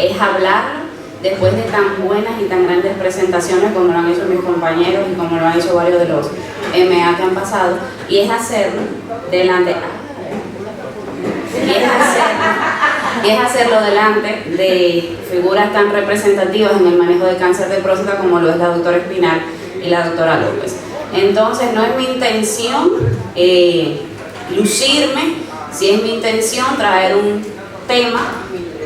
es hablarlo después de tan buenas y tan grandes presentaciones como lo han hecho mis compañeros y como lo han hecho varios de los MA que han pasado, y es hacerlo delante, y es hacerlo delante de figuras tan representativas en el manejo de cáncer de próstata como lo es la doctora Espinal y la doctora López. Entonces no es mi intención lucirme, sí es mi intención traer un tema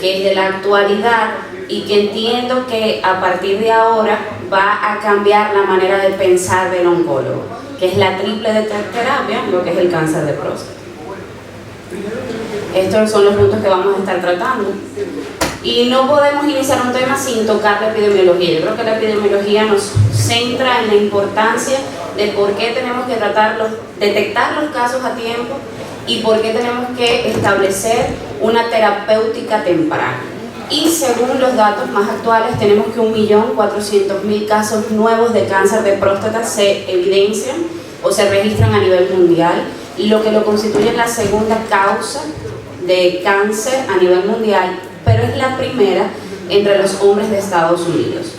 que es de la actualidad y que entiendo que a partir de ahora va a cambiar la manera de pensar del oncólogo, que es la triple terapia, lo que es el cáncer de próstata. Estos son los puntos que vamos a estar tratando. Y no podemos iniciar un tema sin tocar la epidemiología. Yo creo que la epidemiología nos centra en la importancia de por qué tenemos que detectar los casos a tiempo y por qué tenemos que establecer una terapéutica temprana. Y según los datos más actuales, tenemos que 1.400.000 casos nuevos de cáncer de próstata se evidencian o se registran a nivel mundial, lo que lo constituye la segunda causa de cáncer a nivel mundial, pero es la primera entre los hombres de Estados Unidos.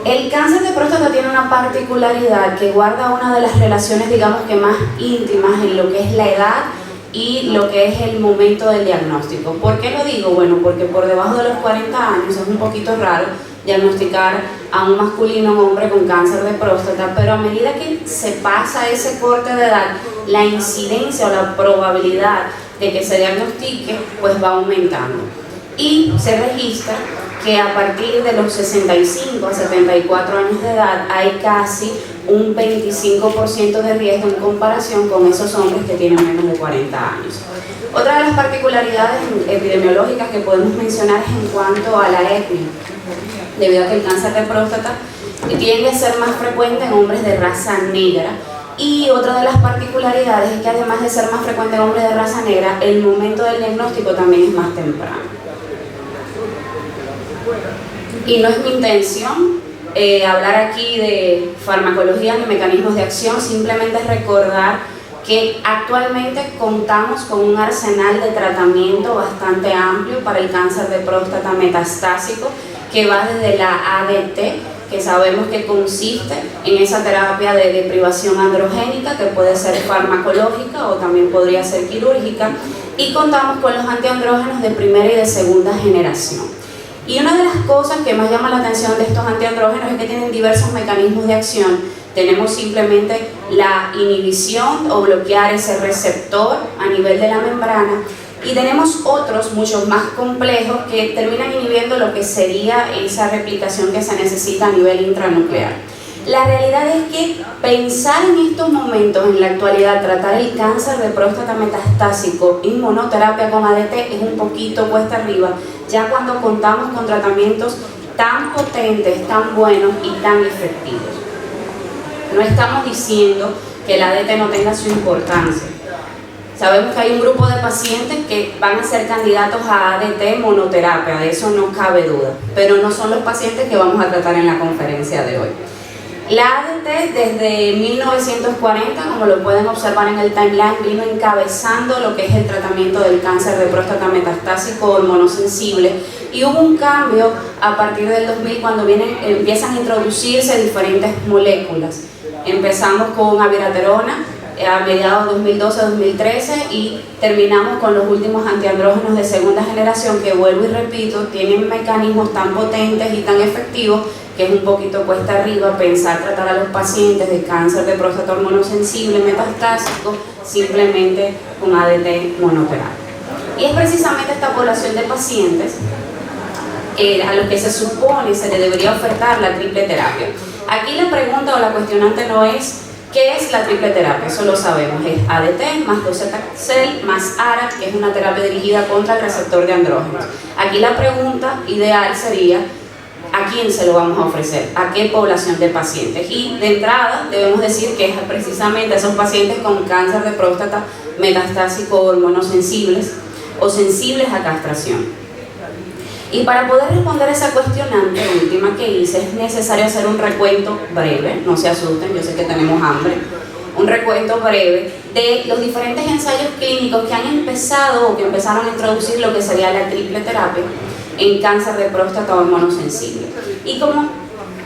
El cáncer de próstata tiene una particularidad que guarda una de las relaciones, digamos que más íntimas en lo que es la edad y lo que es el momento del diagnóstico. ¿Por qué lo digo? Bueno, porque por debajo de los 40 años es un poquito raro diagnosticar a un masculino, un hombre con cáncer de próstata, pero a medida que se pasa ese corte de edad, la incidencia o la probabilidad de que se diagnostique pues va aumentando. Y se registra que a partir de los 65 a 74 años de edad hay casi un 25% de riesgo en comparación con esos hombres que tienen menos de 40 años. Otra de las particularidades epidemiológicas que podemos mencionar es en cuanto a la etnia, debido a que el cáncer de próstata tiende a ser más frecuente en hombres de raza negra. Y otra de las particularidades es que además de ser más frecuente en hombres de raza negra, el momento del diagnóstico también es más temprano. Y no es mi intención hablar aquí de farmacología ni mecanismos de acción, simplemente recordar que actualmente contamos con un arsenal de tratamiento bastante amplio para el cáncer de próstata metastásico, que va desde la ADT, que sabemos que consiste en esa terapia de deprivación androgénica, que puede ser farmacológica o también podría ser quirúrgica, y contamos con los antiandrógenos de primera y de segunda generación. Y una de las cosas que más llama la atención de estos antiandrógenos es que tienen diversos mecanismos de acción. Tenemos simplemente la inhibición o bloquear ese receptor a nivel de la membrana, y tenemos otros mucho más complejos que terminan inhibiendo lo que sería esa replicación que se necesita a nivel intranuclear. La realidad es que pensar en estos momentos, en la actualidad, tratar el cáncer de próstata metastásico en monoterapia con ADT es un poquito cuesta arriba, ya cuando contamos con tratamientos tan potentes, tan buenos y tan efectivos. No estamos diciendo que el ADT no tenga su importancia. Sabemos que hay un grupo de pacientes que van a ser candidatos a ADT monoterapia, de eso no cabe duda, pero no son los pacientes que vamos a tratar en la conferencia de hoy. La ADT desde 1940, como lo pueden observar en el timeline, vino encabezando lo que es el tratamiento del cáncer de próstata metastásico hormonosensible, y hubo un cambio a partir del 2000 cuando empiezan a introducirse diferentes moléculas. Empezamos con abiraterona a mediados de 2012-2013 y terminamos con los últimos antiandrógenos de segunda generación, que vuelvo y repito, tienen mecanismos tan potentes y tan efectivos que es un poquito cuesta arriba pensar tratar a los pacientes de cáncer de próstata hormonosensible metastásico simplemente con ADT monoterapia. Y es precisamente esta población de pacientes a los que se supone se le debería ofertar la triple terapia. Aquí la pregunta o la cuestionante no es ¿qué es la triple terapia? Eso lo sabemos, es ADT más docetaxel más ARA, que es una terapia dirigida contra el receptor de andrógenos. Aquí la pregunta ideal sería ¿a quién se lo vamos a ofrecer? ¿A qué población de pacientes? Y de entrada debemos decir que es precisamente a esos pacientes con cáncer de próstata metastásico hormonosensibles o sensibles a castración. Y para poder responder a esa cuestionante última que hice, es necesario hacer un recuento breve, no se asusten, yo sé que tenemos hambre, un recuento breve de los diferentes ensayos clínicos que han empezado o que empezaron a introducir lo que sería la triple terapia, en cáncer de próstata hormonosensible. Y como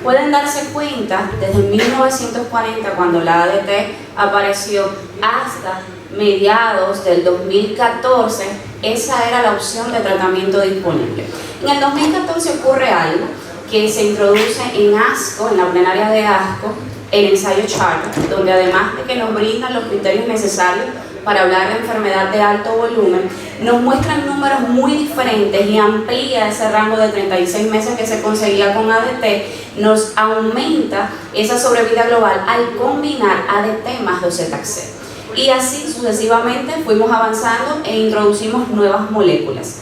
pueden darse cuenta, desde 1940, cuando la ADT apareció, hasta mediados del 2014, esa era la opción de tratamiento disponible. En el 2014 ocurre algo, que se introduce en ASCO, en la plenaria de ASCO, el ensayo Charter, donde además de que nos brindan los criterios necesarios para hablar de enfermedad de alto volumen, nos muestran números muy diferentes y amplía ese rango de 36 meses que se conseguía con ADT, nos aumenta esa sobrevida global al combinar ADT más docetaxel. Y así sucesivamente fuimos avanzando e introducimos nuevas moléculas.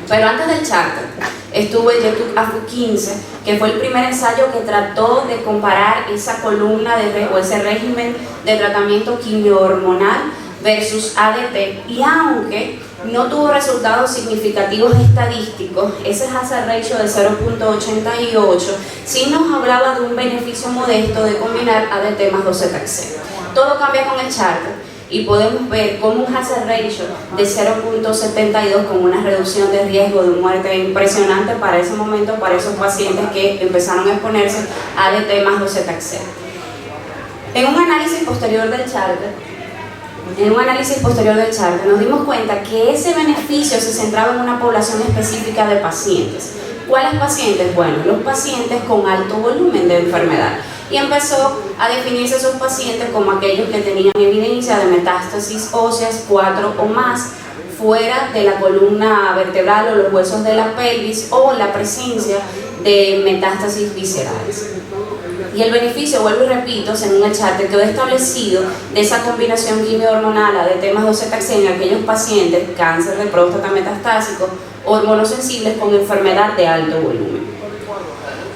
Pero antes del Charter estuvo el YETUC-AFU15, que fue el primer ensayo que trató de comparar esa columna o ese régimen de tratamiento quimiohormonal versus ADT, y aunque no tuvo resultados significativos estadísticos, ese hazard ratio de 0.88 sí nos hablaba de un beneficio modesto de combinar ADT más docetaxel. Todo cambia con el Charter y podemos ver cómo un hazard ratio de 0.72 con una reducción de riesgo de muerte impresionante para ese momento, para esos pacientes que empezaron a exponerse a ADT más docetaxel. En un análisis posterior del Charter, nos dimos cuenta que ese beneficio se centraba en una población específica de pacientes. ¿Cuáles pacientes? Bueno, los pacientes con alto volumen de enfermedad. Y empezó a definirse esos pacientes como aquellos que tenían evidencia de metástasis óseas 4 o más fuera de la columna vertebral o los huesos de la pelvis, o la presencia de metástasis viscerales. Y el beneficio, vuelvo y repito, según el Charter, quedó establecido de esa combinación quimiohormonal ADT más docetaxel en aquellos pacientes cáncer de próstata metastásico, hormonosensibles con enfermedad de alto volumen.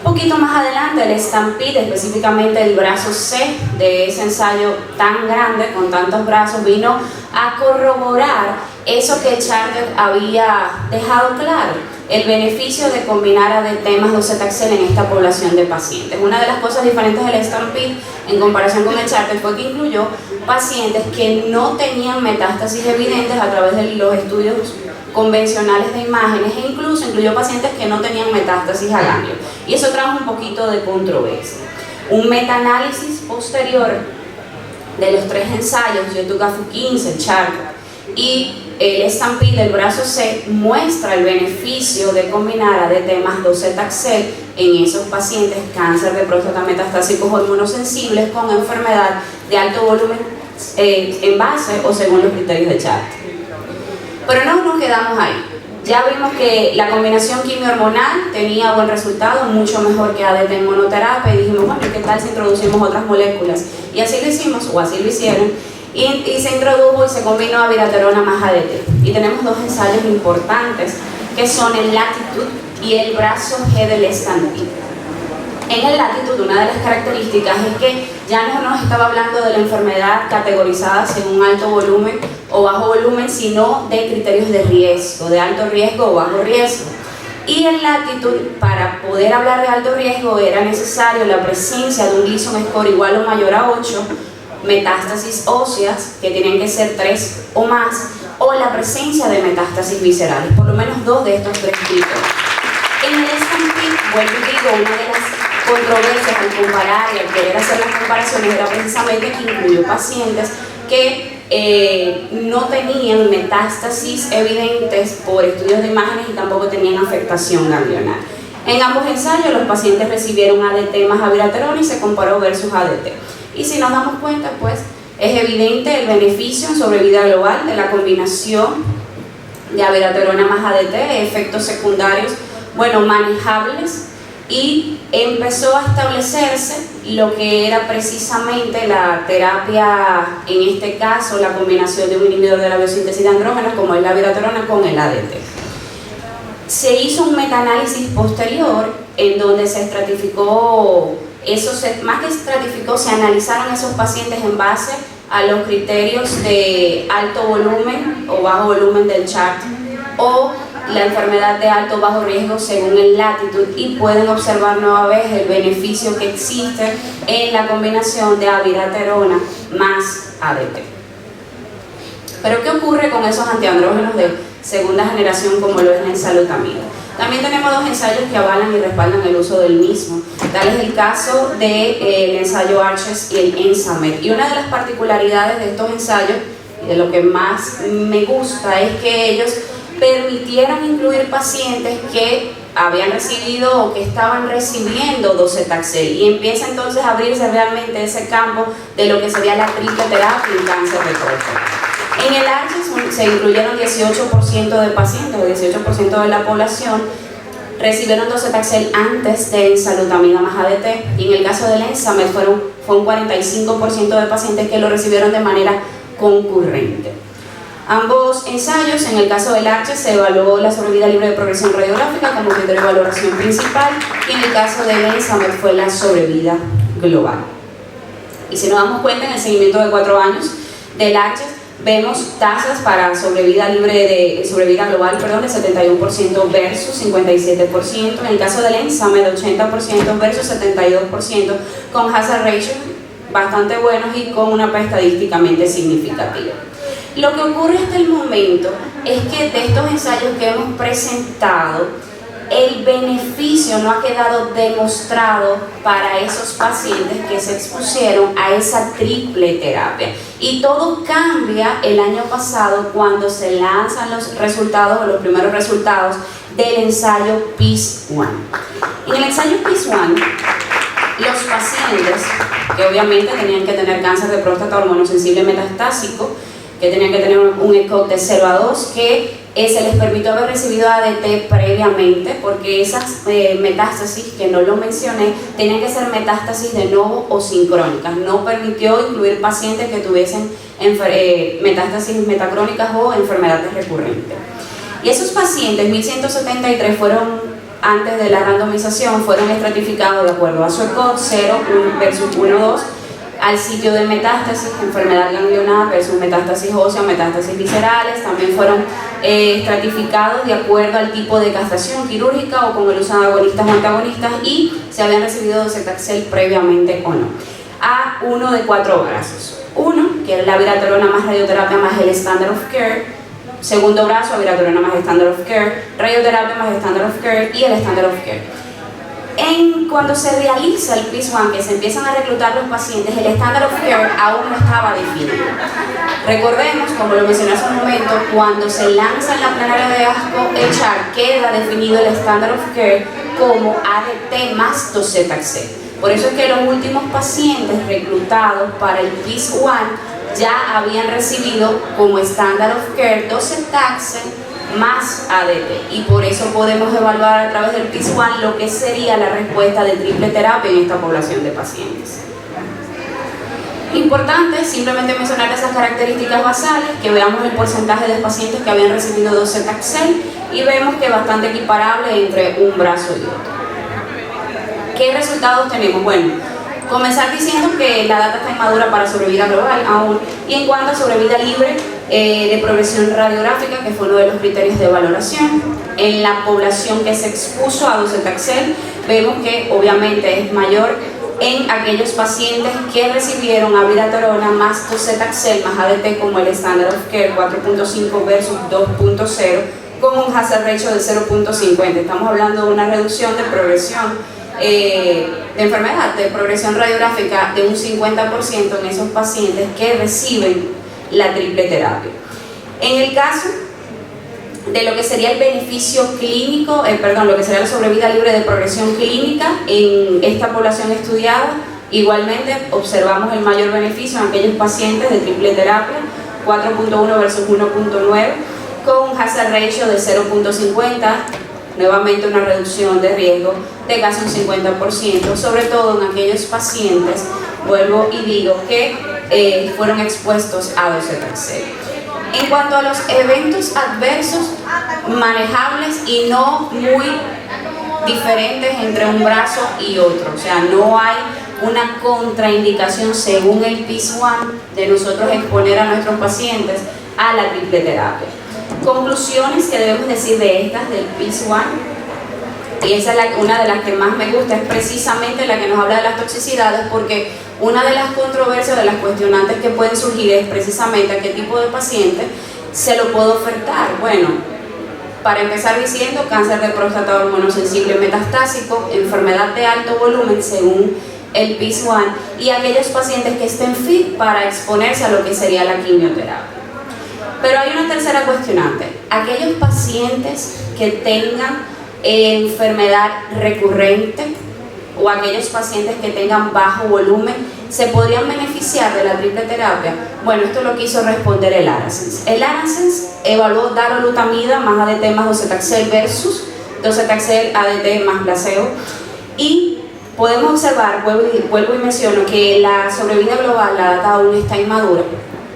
Un poquito más adelante, el STAMPEDE, específicamente el brazo C de ese ensayo tan grande, con tantos brazos, vino a corroborar eso que el Charter había dejado claro, el beneficio de combinar ADT más docetaxel en esta población de pacientes. Una de las cosas diferentes del STAMPEDE en comparación con el Charter fue que incluyó pacientes que no tenían metástasis evidentes a través de los estudios convencionales de imágenes, e incluso incluyó pacientes que no tenían metástasis a ganglio. Y eso trajo un poquito de controversia. Un metaanálisis posterior de los tres ensayos, YETUC-AFU15, el Charter y el STAMPEDE del brazo C, muestra el beneficio de combinar ADT más docetaxel en esos pacientes cáncer de próstata metastáticos hormonosensibles con enfermedad de alto volumen en base o según los criterios de Charter. Pero no nos quedamos ahí. Ya vimos que la combinación quimiohormonal tenía buen resultado, mucho mejor que ADT en monoterapia, y dijimos, bueno, ¿qué tal si introducimos otras moléculas? Y así lo hicimos, o así lo hicieron, y se introdujo y se combinó abiraterona más ADT. Y tenemos dos ensayos importantes, que son el Latitude y el brazo G del STAMPEDE. En el Latitude, una de las características es que ya no nos estaba hablando de la enfermedad categorizada según alto volumen o bajo volumen, sino de criterios de riesgo, de alto riesgo o bajo riesgo. Y en Latitude, para poder hablar de alto riesgo, era necesario la presencia de un Gleason score igual o mayor a 8, metástasis óseas, que tienen que ser 3 o más, o la presencia de metástasis viscerales, por lo menos 2 de estos 3 criterios. En el STAMPEDE, vuelvo y digo, una de las controversias al comparar y al querer hacer las comparaciones era precisamente que incluyó pacientes que no tenían metástasis evidentes por estudios de imágenes y tampoco tenían afectación ganglionar. En ambos ensayos los pacientes recibieron ADT más abiraterona y se comparó versus ADT. Y si nos damos cuenta, pues es evidente el beneficio en sobrevida global de la combinación de abiraterona más ADT, efectos secundarios, bueno, manejables, y empezó a establecerse lo que era precisamente la terapia, en este caso la combinación de un inhibidor de la biosíntesis de andrógenos como es la abiraterona con el ADT. Se hizo un metaanálisis posterior en donde se estratificó, más que estratificó, se analizaron esos pacientes en base a los criterios de alto volumen o bajo volumen del Charter o la enfermedad de alto o bajo riesgo según el Latitude, y pueden observar nueva vez el beneficio que existe en la combinación de abiraterona más ADT. Pero ¿qué ocurre con esos antiandrógenos de segunda generación como lo es la enzalutamida? También tenemos dos ensayos que avalan y respaldan el uso del mismo. Tal es el caso del ensayo ARCHES y el ENSAMED. Y una de las particularidades de estos ensayos, y de lo que más me gusta, es que ellos permitieron incluir pacientes que habían recibido o que estaban recibiendo docetaxel, y empieza entonces a abrirse realmente ese campo de lo que sería la triple terapia en cáncer de próstata. En el ARCHES se incluyeron 18% de pacientes, o 18% de la población recibieron docetaxel antes de ensalutamida más ADT, y en el caso del ENSAMED fue un 45% de pacientes que lo recibieron de manera concurrente. Ambos ensayos, en el caso del ARCHES, se evaluó la sobrevida libre de progresión radiográfica como criterio de valoración principal, y en el caso del ENSAMED fue la sobrevida global. Y si nos damos cuenta, en el seguimiento de 4 años del ARCHES, vemos tasas para sobrevida global, de 71% versus 57%, en el caso del ENSAMED 80% versus 72%, con hazard ratio bastante buenos y con una P estadísticamente significativa. Lo que ocurre hasta el momento es que de estos ensayos que hemos presentado, el beneficio no ha quedado demostrado para esos pacientes que se expusieron a esa triple terapia. Y todo cambia el año pasado cuando se lanzan los resultados o los primeros resultados del ensayo PEACE-1. En el ensayo PEACE-1, los pacientes que obviamente tenían que tener cáncer de próstata hormonosensible metastásico, que tenían que tener un ECOG de 0 a 2, que se les permitió haber recibido ADT previamente, porque esas metástasis, que no lo mencioné, tenían que ser metástasis de novo o sincrónicas. No permitió incluir pacientes que tuviesen metástasis metacrónicas o enfermedades recurrentes. Y esos pacientes, 1173, antes de la randomización, fueron estratificados de acuerdo a su ECOG 0 versus 1, 2, al sitio de metástasis, enfermedad ganglionar versus metástasis ósea, metástasis viscerales. También fueron estratificados de acuerdo al tipo de castración quirúrgica o con el uso de agonistas o antagonistas, y se habían recibido docetaxel previamente o no. A uno de 4 brazos. Uno, que era la viratrona más radioterapia más el standard of care. Segundo brazo, viratrona más standard of care. Radioterapia más standard of care y el standard of care. Cuando se realiza el PEACE-1, que se empiezan a reclutar los pacientes, el Standard of Care aún no estaba definido. Recordemos, como lo mencioné hace un momento, cuando se lanza en la plenaria de ASCO, el chart queda definido el Standard of Care como ADT más docetaxel. Por eso es que los últimos pacientes reclutados para el PEACE-1 ya habían recibido como Standard of Care docetaxel más ADT, y por eso podemos evaluar a través del PEACE-1 lo que sería la respuesta de triple terapia en esta población de pacientes. Importante simplemente mencionar esas características basales, que veamos el porcentaje de pacientes que habían recibido docetaxel, y vemos que es bastante equiparable entre un brazo y otro. ¿Qué resultados tenemos? Bueno, comenzar diciendo que la data está inmadura para sobrevida global aún, y en cuanto a sobrevida libre de progresión radiográfica, que fue uno de los criterios de valoración, en la población que se expuso a docetaxel, vemos que obviamente es mayor en aquellos pacientes que recibieron abiraterona más docetaxel más ADT como el Standard of Care 4.5 versus 2.0, con un hazard ratio de 0.50. Estamos hablando de una reducción de progresión de enfermedad, de progresión radiográfica de un 50% en esos pacientes que reciben la triple terapia. En el caso de lo que sería el beneficio clínico, lo que sería la sobrevida libre de progresión clínica en esta población estudiada, igualmente observamos el mayor beneficio en aquellos pacientes de triple terapia, 4.1 versus 1.9, con un hazard ratio de 0.50, nuevamente una reducción de riesgo de casi un 50%, sobre todo en aquellos pacientes, vuelvo y digo, que fueron expuestos a docetaxel. En cuanto a los eventos adversos manejables y no muy diferentes entre un brazo y otro, o sea, no hay una contraindicación según el PEACE-1 de nosotros exponer a nuestros pacientes a la triple terapia. Conclusiones que debemos decir de estas del PEACE-1, y esa es una de las que más me gusta, es precisamente la que nos habla de las toxicidades, porque una de las controversias, de las cuestionantes que pueden surgir es precisamente a qué tipo de paciente se lo puedo ofertar. Bueno, Para empezar diciendo, cáncer de próstata hormonosensible metastásico, enfermedad de alto volumen según el PIS-1 y aquellos pacientes que estén fit para exponerse a lo que sería la quimioterapia. Pero hay una tercera cuestionante, aquellos pacientes que tengan enfermedad recurrente o aquellos pacientes que tengan bajo volumen, ¿se podrían beneficiar de la triple terapia? Bueno, esto lo quiso responder el ARASENS. El ARASENS evaluó darolutamida más ADT más docetaxel versus docetaxel ADT más placebo y podemos observar, vuelvo y menciono, que la sobrevida global, la data aún está inmadura,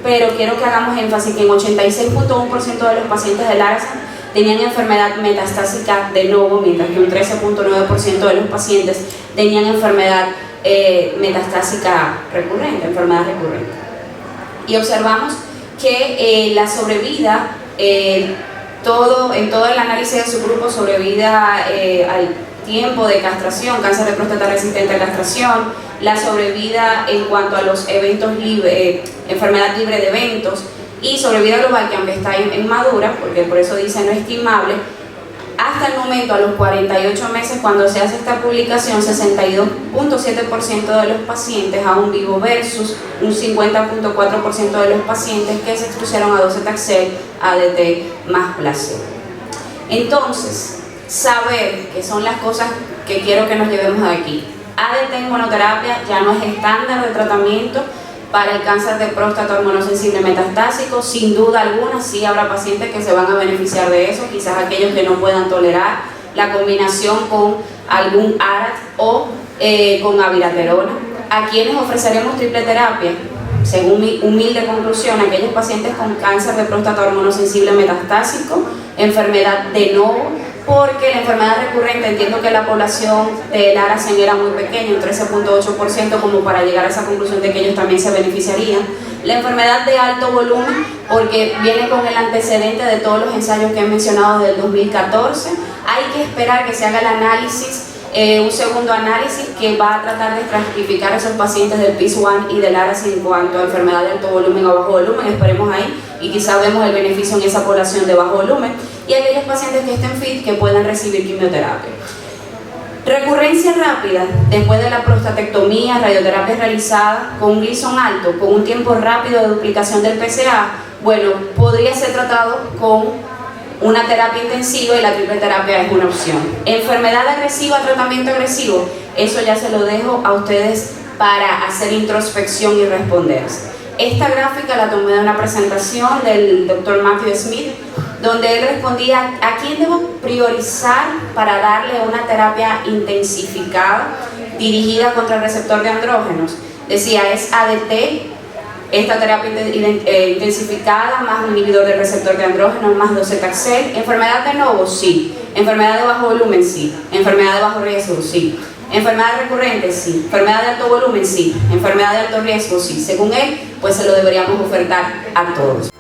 pero quiero que hagamos énfasis que en 86.1% de los pacientes del ARASENS tenían enfermedad metastásica de novo, mientras que un 13.9% de los pacientes tenían enfermedad metastásica recurrente, enfermedad recurrente. Y observamos que la sobrevida, en todo el análisis de subgrupo, sobrevida al tiempo de castración, cáncer de próstata resistente a castración, la sobrevida en cuanto a los eventos enfermedad libre de eventos, y sobrevida global, que aunque está inmadura, porque por eso dice no estimable, hasta el momento, a los 48 meses, cuando se hace esta publicación, 62.7% de los pacientes aún vivo versus un 50.4% de los pacientes que se expusieron a docetaxel ADT más placebo. Entonces, saber que son las cosas que quiero que nos llevemos de aquí. ADT en monoterapia ya no es estándar de tratamiento para el cáncer de próstata hormonosensible metastásico, sin duda alguna. Sí habrá pacientes que se van a beneficiar de eso, quizás aquellos que no puedan tolerar la combinación con algún ARAT o con abiraterona. A quienes ofreceremos triple terapia, según mi humilde conclusión, aquellos pacientes con cáncer de próstata hormonosensible metastásico, enfermedad de novo, porque la enfermedad recurrente, entiendo que la población del ARASEN era muy pequeña, un 13.8%, como para llegar a esa conclusión de que ellos también se beneficiarían. La enfermedad de alto volumen, porque viene con el antecedente de todos los ensayos que he mencionado del 2014. Hay que esperar que se haga el análisis, un segundo análisis que va a tratar de estratificar a esos pacientes del PIS-1 y del ARASEN en cuanto a enfermedad de alto volumen o bajo volumen. Esperemos ahí y quizás vemos el beneficio en esa población de bajo volumen y aquellos pacientes que estén fit que puedan recibir quimioterapia. Recurrencia rápida después de la prostatectomía, radioterapia realizada con un Gleason alto, con un tiempo rápido de duplicación del PSA, bueno, podría ser tratado con una terapia intensiva y la triple terapia es una opción. Enfermedad agresiva, tratamiento agresivo, eso ya se lo dejo a ustedes para hacer introspección y responderse. Esta gráfica la tomé de una presentación del Dr. Matthew Smith, donde él respondía a quién debo priorizar para darle una terapia intensificada dirigida contra el receptor de andrógenos. Decía, es ADT, esta terapia intensificada, más un inhibidor del receptor de andrógenos, más docetaxel. Enfermedad de novo, sí. Enfermedad de bajo volumen, sí. Enfermedad de bajo riesgo, sí. Enfermedad recurrente, sí. Enfermedad de alto volumen, sí. Enfermedad de alto riesgo, sí. Según él, pues se lo deberíamos ofertar a todos.